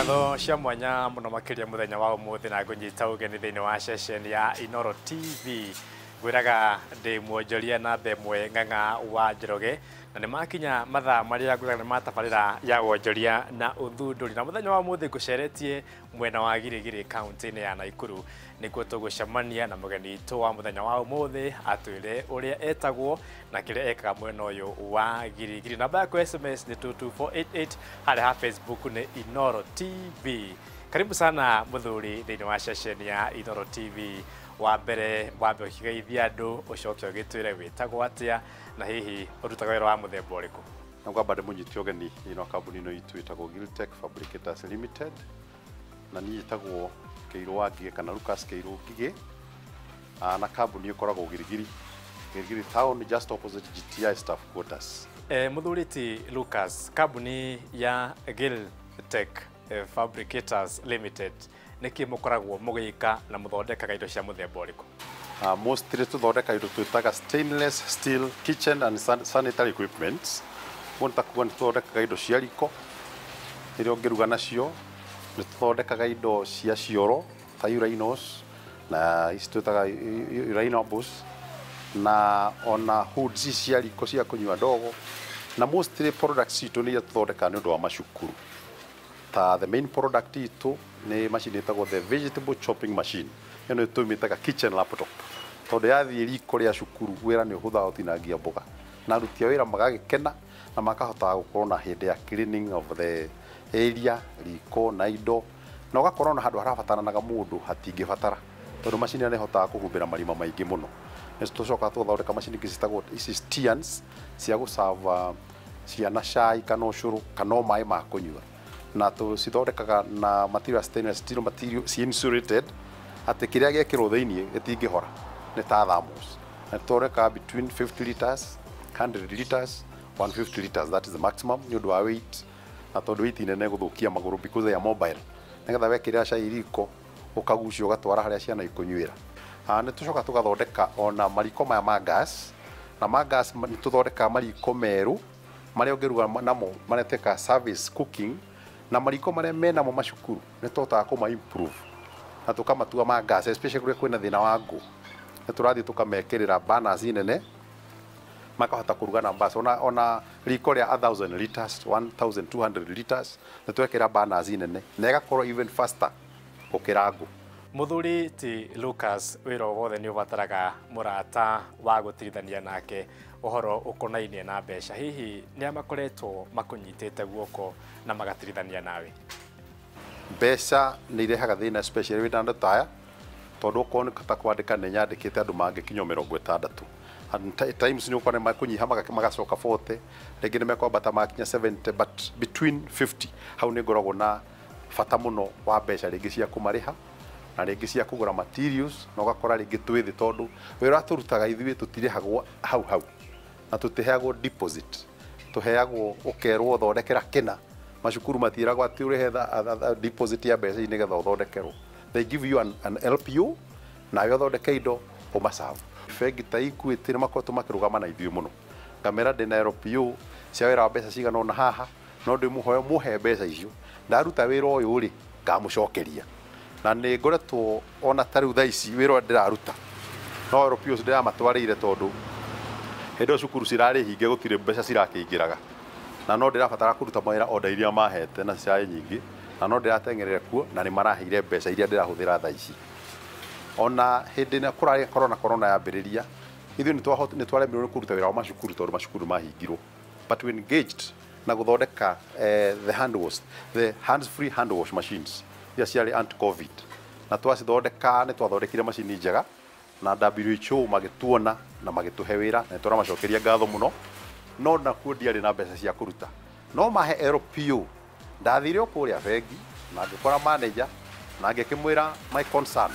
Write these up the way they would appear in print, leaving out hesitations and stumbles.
Ngatho cia mwanya muno makiria muthenya wa umuthi na ngunyita ugeni thiini wa session ya Inoro TV gwiraga ndi muonjoria na mbemwe ng'ang'a wa Njoroge na nimakinya mathaa maria ngwiraga matabarira ya wonjoria na uthunduri na muthenya wa umuthi nguceretie mwena wa Gilgil county ya Naikuru nikuo tugucemania na mugeni itu wa muthenya wa umuthi atwire uria etagwo na kiria ekaga mwena uyu wa Gilgil. Namba yako SMS ni 22488 hali ha Facebook ni Inoro TV. Karibu sana muthuri thiini wa session ya Inoro TV. Wa mbere wambe ukigeithia andu ucoke ugitwire witagwo atia na hihi urutaga wira wa muthemba uriku. Ngwamba ndi munyiti ogeni ino kambuni no itu itagwo Giltech Fabricators Limited na ni itagwo Kiiru wa Ngige kana Lucas Kiiru Ngige na kambuni ikoragwo Gilgil town just opposite GTI staff quarters. Muthuriti Lucas, kambuni ya Giltech Fabricators Limited niki mukoragwo mugika na muthondekaga indo cia muthemba uriku? Mostly tuthondeka indo twitaga stainless steel kitchen and sanitary equipment. Wonta kuwa tuthondekaga indo cia riko iria ungiruga nacio, ni tuthondekaga indo cia cioro ta urinals na istutaga urinables na ona hoods cia riko cia kunyua ndogo na mostly products itu ni tuthondeka ni undu wa macukuru. The main product itu ni machine itagwo the vegetable chopping machine. Ino tumitaga kitchen laptop. Tondu yathie riko ria cukuru wira ni uhutha utinagia mboga. Na ruti wira magagikena na makahota gukorwo na hindi ya cleaning of the area riko na indo. Na ugakorwo na handu harabataranaga mundu hatingibatara. Tondu machine ni hotaga kuhumbira marima maingi muno. Tucoka tuthondeka machine citagwo stearns cia guserve ciana cai kana ucuru kana mai ma kunyua. Na tucithondekaga na material stainless steel material insulated ati kiria gekirwo thiini gitingihora ni ta thermos na tuthondeka between 50 liters 100 liters 150 liters, that is the maximum ni undu wa weight na tondu weight nene guthukia maguru because they are mobile nigetha wekirira cai riko ukagucia ugatwara haria ciana ikunyuira. Ni tucoka tugathondeka ona mariko maya ma gas na ma gas ni tuthondeka mariko meru maria ungiruga namo mareteka service cooking na mariko maria mena mo macukuru ni tota kuma improve na tukamatua ma gas especially kuri kwina thina wa ngo ni turathi tukamekirira burners nene makahota kuruga na mbasa ona riko ria 1000 liters 1200 liters ni twekira burners nene na igakorwo even faster gukira ngo. Muthuri ti Lucas wira wothe ni ubataraga murata wa gutirithania nake uhoro ukonainie na mbeca, hihi ni amakoretwo makunyitite guoko na magatirithania nawe? Mbeca ni irehaga thina especially with under tire tondu ukoni kata kwandika ni nyandikite andu mangikinya 60 and times ni ukone makunyiha magacoka 40 rĩngĩ ni mekwambata makinya 70 but between 50 hau ni ngoragwo na bata muno wa mbeca rĩngĩ cia kumariha na rĩngĩ cia kugura materials na ugakora rĩngĩ twithi tondu wira turutaga ithuĩ tutirihagwo hau na tutiheagwo deposit tuheagwo ukerwo thondekera kina macukuru matiragwo ati urihe deposit ya mbeca nigetha uthondekerwo. They give you an LPO na yo thondeke indo umasavu fegi ta Equity ni makoto makirugama na ithuĩ muno kamera ndina LPO cia wira wa mbeca cigana ona haha no ndi muhe mbeca icio ndaruta wira uyu ri ngamucokeria na ni ngoretwo ona tariu tha ici wira ndiraruta no LPO ndira matwarire tondu hendo cukuru cirari hinge gutire mbeca cirakingiraga na no ndirabatara kuruta mawira order iria mahete na ciai nyingi na no ndiratengerere kuo na ni maraheire mbeca iria ndirahuthira tha ici ona hindi na kurari corona yambiriria ithu ni twaremirwo kuruta wira wa macukuru tondu macukuru mahingirwo but we engaged na guthondeka the hands free hand wash machines ya ciari anti covid na twacithondeka ni twathondekire machine njega na WHO magituona na magituhe wira na turamacokeria ngatho muno no na kuo ndiari na mbeca cia kuruta no mahe LPO ndathire okuria bengi na ngikora manager na ngikimwira my concern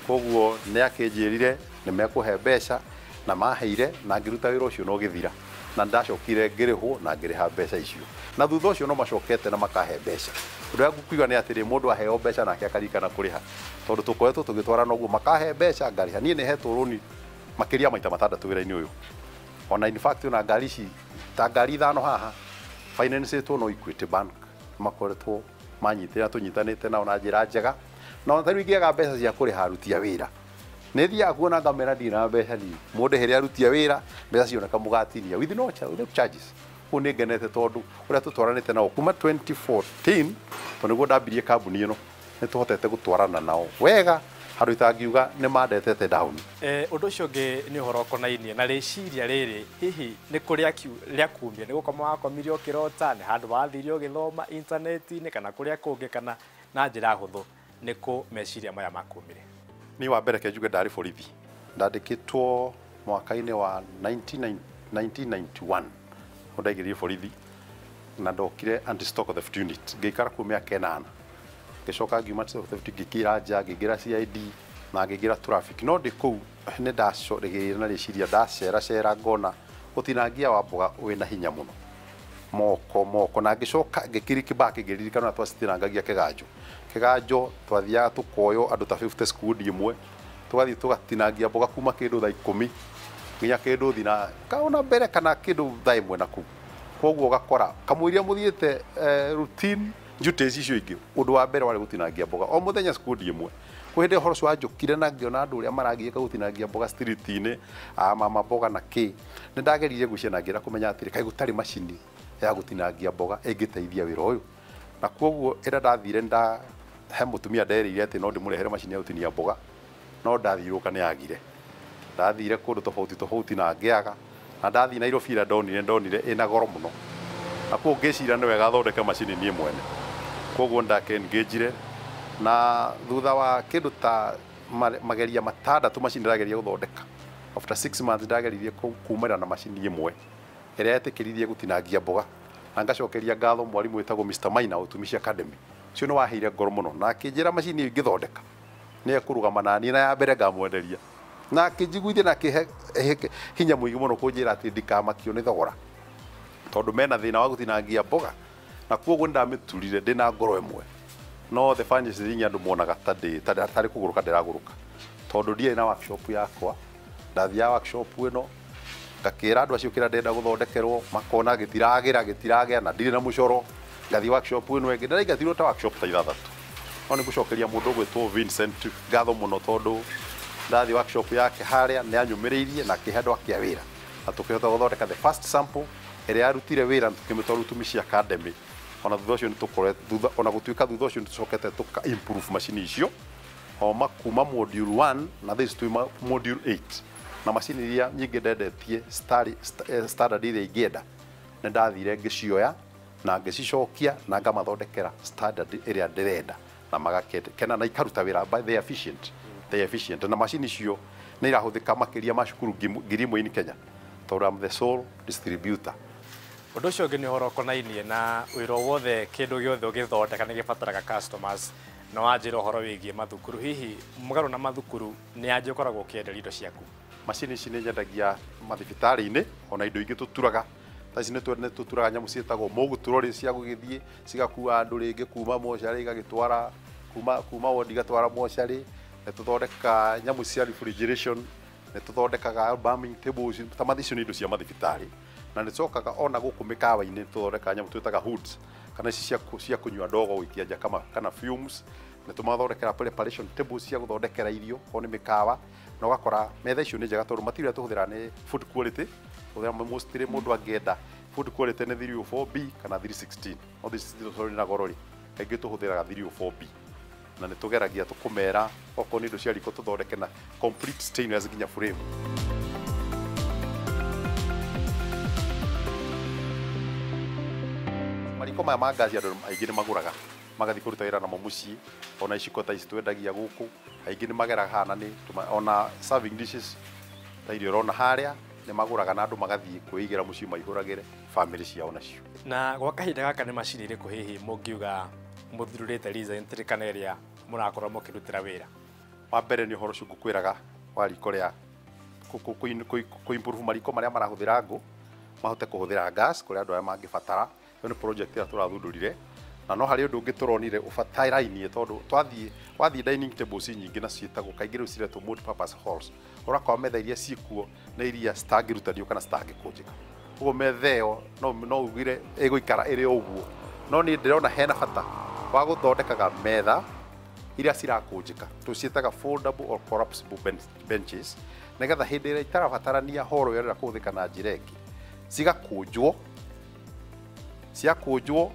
koguo ni akinjirire ni mekuhe mbeca na maheire na ngiruta wira ucio no githira na ndacokire ngirihwo na ngiriha mbeca icio na thutha ucio no macokete na makahe mbeca. Undu ya gukuiga ni atiri mundu aheo mbeca nake akarikana kuriha tondu tukoretwo tugitwara noguo makahe mbeca ngariha nie ni hetwo runi makiria maita matandatu wira-ini uyu ona in fact una ngari ici ta ngari ithano haha finance to no Equity Bank makoretwo manyitira tunyitanite nao na njira njega no tari ngiaga mbeca cia kuriha aruti a wira nä thiaga kuona ngamera ndina mbeca ni må ndä here aruti a wä ra mbeca cioneka må gatinia with no charges å nä ngenete tondå å rä a tå twaranä te nao kuma 2014 to nä guo ndambirie kambuni ä no nä tå hotete gå twarana nao wega handå itangiuga nä mandetete down. Å ndå å cio å ngä nä å horo konainie na rä ciria rä rä hihi nä kå rä a kumia nä gå koma wakomire å kä rota nä handå wathire å gä thoma intaneti-inä kana kå rä a kå ngä kana na njä ra hå thå nä kå meciria maya makumire. Ni wa mbere kenjuge ndarĩ borithi ndandĩkĩtwo mwaka-inĩ wa 1991 ndaingĩrire borithi na ndokire anti stock theft unit ngĩikara kuo mĩaka 8 ngĩcoka ngiuma stock theft ngĩkĩra nja ngĩingĩra CID na ngĩingĩra traffic no ndĩ kũu nĩ ndacorĩgĩrĩire na rĩciria ndaceracera ngona ũtinangia wa mboga wĩna hinya mũno moko na ngĩcoka ngĩkiriki back ngĩririkana na twacitinangagia kĩganjo twathiaga tũkoyo andũ ta 50 skundi ĩmwe tũgathiĩ tũgatinangia mboga kuma kĩndũ thaa 10 nginya kĩndũ thina kaona mbere kana kĩndũ thaa 1 na kũu koguo ũgakora kamũiria mũthiĩte routine duties icio ingĩ ũndũ wa mbere warĩ gũtinangia mboga o mũthenya skundi ĩmwe kwa hĩndĩ ũhoro ũcio wanjũkire na ngĩona andũ ũrĩa maragiĩka gũtinangia mboga street-inĩ mama mboga na kĩ nĩ ndageririe gwĩciria na ngĩra kũmenya atĩrĩ kaĩ gũtarĩ macini ya gũtinangia mboga ĩngĩteithia wĩra ũyũ na koguo ĩrĩa ndathire he mũtumia nderĩire atĩ no ndĩmũrehere macini ya gũtinia mboga no ndathirũka nĩ agire ndathire kũndũ tofauti na ngĩaga na ndathi Nairobi ĩrĩa ndonire ĩna goro mũno na koguo ngĩciria nĩ wega thondeke macini niĩ mwene koguo ndake-engagire na thutha wa kĩndũ ta mageria matandatũ macini ndageria gũthondeka after 6 months ndageririe kumĩra na macini ĩmwe ĩrĩa yetĩkĩririe gũtinangia mboga na ngacokeria ngatho mwarimũ wĩtagwo Mr. Maina Utumishi Academy ũcio nĩ waheire ngoro mũno na akĩnjĩra macini ngĩthondeka nĩ ekũrũgama na niĩ na ya mbere ngamwenderia na akĩnjiguithia na akĩhe hinya mũingĩ mũno kũnjĩra atĩ ndikamakio nĩ thogora tondũ mena thĩna wa gũtinangia mboga na koguo ndamĩturire ndĩna ngoro ĩmwe no the funniest thing andũ monaga tarĩ kũgũrũka ndĩragũrũka tondũ ndiarĩ na workshop yakwa ndathiaga workshop ĩno ngakĩra andũ acio kĩrĩa ndenda gũthondekerwo makona gĩtiragĩa na ndirĩ na mũcoro ngathi workshop ĩno ĩngĩ ndĩraingatirwo ta workshop ta 3 no nĩ gũcokeria mũndũ ũgwĩtwo Vincent ngatho mũno tondũ ndathi workshop yake harĩa nĩ anyũmĩrĩirie na akĩhe andũ ake a wĩra na tũkĩhota gũthondeka the first sample ĩrĩa yarutire wĩra tũkĩmĩtwara Utumishi Academy ona thutha ũcio nĩ tũkoretwo ona gũtuĩka thutha ũcio nĩ tũcokete tũka improve macini icio o kuma module 1 na this to module 8 na macini iria nyingĩ ndendetie standard iria ingĩenda nĩ ndathire ngĩcioya na ngĩcicokia na ngamathondekera standard ĩrĩa ndĩrenda na magakena na ikaruta wĩra by they efficient na macini icio nĩ irahũthĩka makĩria macukuru ngiri ĩmwe Kenya tondũ I'm the sole distributor. Ũndũ ũcio ũngĩ nĩ ũhoro konainie na wĩra wothe kĩndũ gĩothe ũgĩthondeka nĩ gĩbataraga customers na wanjĩra ũhoro wĩgiĩ mathukuru hihi mũgarũ na mathukuru nĩ anjĩ ũkoragwo ũkĩenderia indo ciaku. Macini ici nĩ nyendagia mathibitarĩ-inĩ ona indo ingĩ tũturaga ta ici nĩ tũturaga nyamũ ciĩtagwo mũgũtũrori cia gũgĩthiĩ cigakua andũ rĩngĩ kuma mocarĩ igagĩtwara kuma wodi igatwara mocarĩ nĩ tũthondeka nyamũ cia refrigeration nĩ tũthondekaga embalming tables ta icio nĩ indo cia mathibitarĩ na nĩ tũcokaga ona gũkũ mĩkawa-inĩ tũthondeka nyamũ twĩtaga hoods kana ici cia kũnyua ndogo gũikia nja kana fumes nĩ tũmathondekera preparation tables cia gũthondekera irio o nĩ mĩkawa na ũgakora metha icio nĩ njega tondũ material tũhũthĩra nĩ food quality tũhũthĩra mostly mũndũ angĩenda food quality nĩ 304B kana 316 no this is na goro rĩ kaingĩ tũhũthĩraga 304B na nĩ tũgeragia tũkũmera okorwo nĩ indo cia riko tũthondeke na complete stainless nginya frame. Mariko maya ma ngaci andũ aingĩ nĩ magũraga magathiĩ kũruta wĩra namo mũciĩ ona iciko ta ici twendagia gũkũ aingĩ nĩ mageraga hana nĩ ona serving dishes ta irio ũrona harĩa nĩ magũraga na andũ magathiĩ kwĩigĩra mũciĩ maihũragĩre family ciao nacio. Na gwa kahinda gaka nĩ macini ĩrĩkũ hihi mũngiuga mũthurĩte recently kana ĩrĩa mũrakorwo mũkĩrutĩra wĩra? Wa mbere nĩ ũhoro ũcio ngũkwĩraga wa riko rĩa kũ-improve mariko marĩa marahũthĩra ngũ mahote kũhũthĩra gas kũrĩa andũ aya mangĩbatara. Ĩyo nĩ project ĩrĩa tũrathundũrire na no harĩ ũndũ ũngĩ tũronire ũbatarainie tondũ wathiĩ dining tables nyingĩ na ciĩtagwo kaingĩ rĩu ciretwo multi-purpose halls ũrakora metha iria ciĩkuo nĩ iria citangĩrutanio kana citangĩkũnjĩka ũguo metha ĩyo no ugire ĩgũikara ĩrĩ ũguo no niĩ ndĩrona hena bata wa guthondekaga metha iria cirakũnjĩka tũciĩtaga foldable or collapsible benches nigetha hĩndĩ ĩrĩa itarabatarania horo ĩrĩa kũhũthĩka na njĩra ĩngĩ cigakũnjwo ciakũnjwo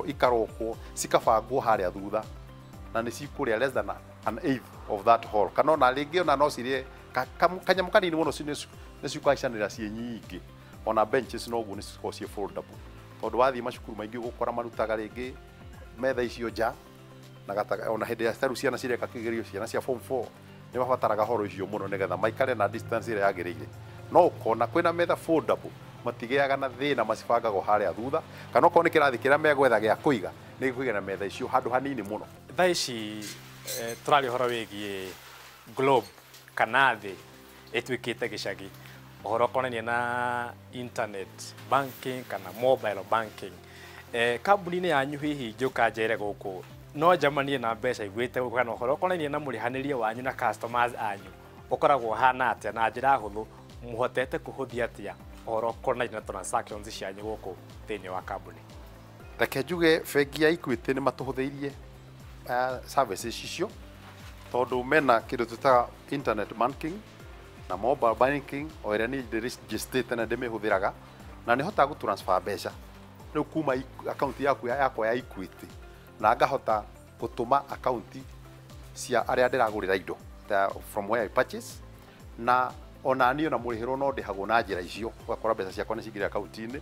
ikarokwo cikabangwo harĩa thutha na nĩ cikũrĩa less than an eighth of that hall kana ona rĩngĩ ona no cirĩe kanyamũ kanini mũno nĩ ciũkaicanĩra ciĩ nyingĩ ona benches no guo nĩ cikoragwo ciĩ foldable tondũ wathiĩ macukuru maingĩ ũgũkora marutaga rĩngĩ metha icio nja na ona hĩndĩ ĩrĩa taru ciana cireka kĩgerio ciana cia form 4 nĩ mabataraga horo icio mũno nĩgetha maikare na distance ĩrĩa yagĩrĩire no ũkona kwĩna metha foldable matigĩaga na thĩna macibangagwo harĩa thutha kana okorwo nĩ kĩrathi kĩrĩa megwetha gĩa kũiga nĩ gĩkũiga na metha icio handũ hanini mũno. Thaa ici tũrarĩ ũhoro wĩgiĩ globe kana thĩ ĩtuĩkĩte gĩcagi ũhoro ũkonainie na internet banking kana mobile banking. Kambuni-inĩ yanyu hihi njũka njere gũkũ no njamanie na mbeca igwĩte kana ũhoro ũkonainie na mũrĩhanĩrie wanyu na customers anyu ũkoragwo hana atĩa na njĩra hũthũ mũhotete kũhũthia atĩa ũhoro ũkonainie na transactions cianyu gũkũ thĩinĩ wa kambuni? Reke njuge bengi ya Equity nĩ matũhũthĩirie services icio tondũ mena kĩndũ tũtaga internet banking na mobile banking o ĩrĩa nĩ registered na ndĩmĩhũthĩraga na nĩ hotaga gũtransfer mbeca rĩu kuma account yakwa ya Equity na ngahota gũtũma account cia arĩa ndĩragũrĩra indo from where I purchase na ona niĩ na mũrĩhĩrwo no ndĩhagwo na njĩra icio ũgakora mbeca ciakwa nĩ cingĩrĩ account-inĩ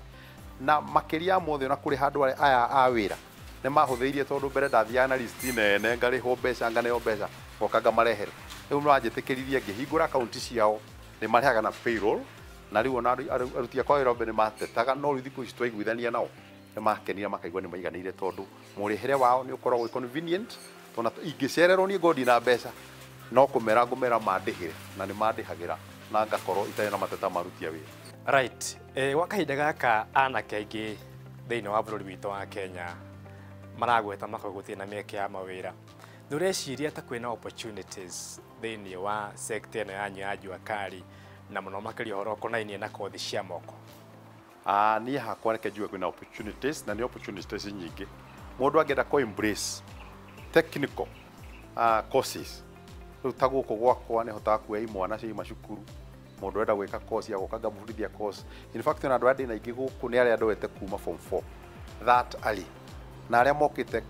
na makĩria mothe ona kũrĩ handũ aya a wĩra nĩ mahũthĩirie tondũ mbere ndathiaga na list nene ngarĩhwo mbeca nganeo mbeca ngoka ngamarehere rĩu no anjĩtĩkĩririe ngĩhingũra account ciao nĩ marehaga na payroll na rĩu ona aruti akwa wĩra mbere matetaga no rĩu thikũ ici twaiguithania nao nĩ makenire makaigua nĩ maiganĩire tondũ mũrĩhĩre wao nĩ ũkoragwo convenient tondũ ingĩcererwo niĩ ngondi na mbeca no kũmera ngũmera mandĩhĩre na nĩ mandĩhagĩra na ngakorwo itarĩ na mateta marutia wĩra. Right. Gwa kahinda gaka anake aingĩ thĩinĩ wa bũrũri witũ wa Kenya maragweta makagũtie na mĩeke ya mawĩra. Ndũreciria ta kwĩna opportunities thĩinĩ wa sector ĩno yanyu ya jua kali na mũno makĩria ũhoro ũkonainie na kothi cia moko? Niĩ hakwa reke njuge kwĩna opportunities na nĩ opportunities nyingĩ. Mũndũ angĩenda kũ embrace technical courses rĩu ta gũkũ gwakwa nĩ hotaga kuoya imwana cia macukuru mũndũ enda gwĩka course ya gũka ngamũbundithia course. In fact ona andũ arĩa ndĩna aingĩ gũkũ nĩ arĩa ndoete kuma form 4 that early na arĩa mokĩte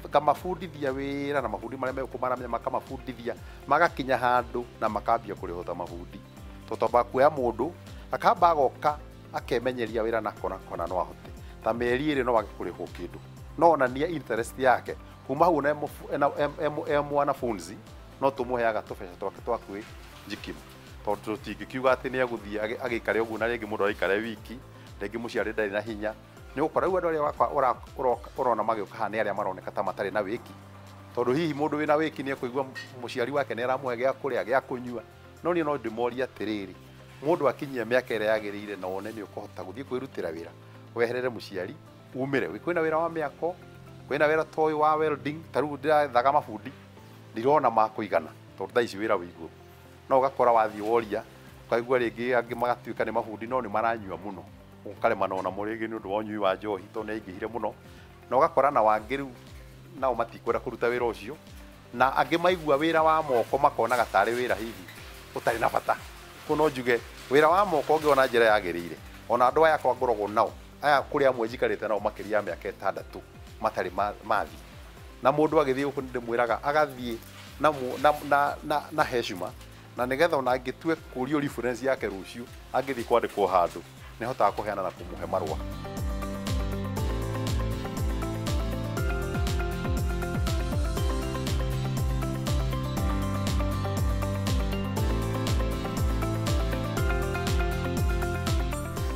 ngamabundithia wĩra na mabundi marĩa megũkũmaramenya makamabundithia magakinya handũ na makambia kũrĩhota mabundi tũtomba kuoya mũndũ akamba agoka akemenyeria wĩra na kona no ahote ta mĩeri ĩrĩ no wage kũrĩhwo kĩndũ no onania interest yake kuma hau na mwanafunzi no tũmũheaga tũbeca twake twa kwĩnjikimu tondũ tũtingĩkiuga atĩ nĩ agũthiĩ agĩikare ũguo na rĩngĩ mũndũ araikare wiki rĩngĩ mũciari ndarĩ na hinya nĩ gũkora rĩu andũ arĩa wakwa ũrona magĩũka haha nĩ arĩa maroneka ta matarĩ na wĩki tondũ hihi mũndũ wĩna wĩki nĩ ekũigua mũciari wake nĩ aramũhe gĩa kũrĩa gĩa kũnyua no niĩ no ndĩmoria atĩrĩrĩ mũndũ akinyia mĩaka ĩrĩa yagĩrĩire na wone nĩ ũkũhota gũthiĩ kwĩrutĩra wĩra weherere mũciari umĩre kwĩna wĩra wa mĩako kwĩna wĩra ta ũyũ wa welding ta rĩu ndĩrathaga mabundi ndirona makũigana tondũ thaa ici wĩra wĩ igũrũ no ũgakora wathiĩ woria ũkaigua rĩngĩ angĩ magatuĩka nĩ mabundi no nĩ maranyua mũno ũkaremana ona mũrĩngĩ nĩ ũndũ wa ũnyui wa njohi tondũ nĩ aingĩhire mũno na ũgakora na wangĩ rĩu nao matikwenda kũruta wĩra ũcio na angĩ maigua wĩra wa moko makonaga tarĩ wĩra hihi ũtarĩ na bata no njuge wĩra wa moko ũngĩona njĩra yagĩrĩire ona andũ aya kwa ngoragwo nao aya kũrĩ amwe njikarĩte nao makĩria ya mĩaka 6 matarĩ mathi na mũndũ agĩthiĩ gũkũ ndĩmwĩraga agathiĩ na heshima na nĩgetha ona angĩtue kũrio reference yake rũciũ angĩthiĩ kwandĩkwo handũ nĩ hotaga kũheana na kũmũhe marũa.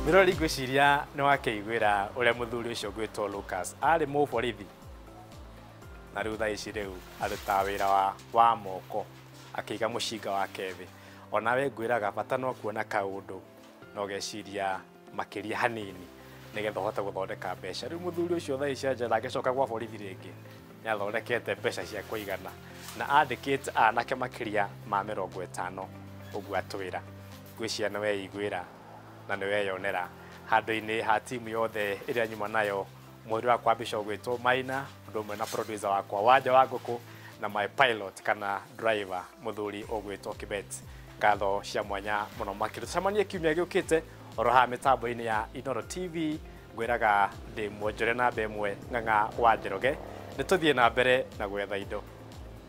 Mirori ngwĩciria nĩ wakĩiguĩra ũrĩa mũthuri ũcio gwĩtwo Lucas arĩ mũborithi na rĩu thaa ici rĩu arutaga wĩra wa moko akĩiga mũcinga wake thĩ onawe ngwĩraga bata no kuona kaũndũ na ũgeciria makĩria hanini nĩgetha ũhote gũthondeka mbeca. Rĩu mũthuri ũcio thaa ici anja ndangĩcoka gwa borithi rĩngĩ nĩ athondekete mbeca cia kũigana na andĩkĩte anake makĩria ma 50 ũguo atwĩra. Ngwĩciria nĩ weiguĩra na nĩ weyonera handũ-inĩ ha timu yothe ĩrĩa nyuma nayo mwiri wa kwambisha gwitwo Maina ndomwe na producer wakwa Wanja wa Nguku na my pilot kana driver muthuri ogwitwo Kibet. Ngatho cia mwanya muno makiru camanie kiumia giukite oroha mitambo-ini ya Inoro TV ngwiraga ndi mwonjore na bemwe ng'ang'a wa Njoroge nituthie na mbere na gwetha indo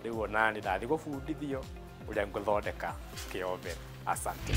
riu ona ni ndathi gubundithio uria nguthondeka kiombe. Asante.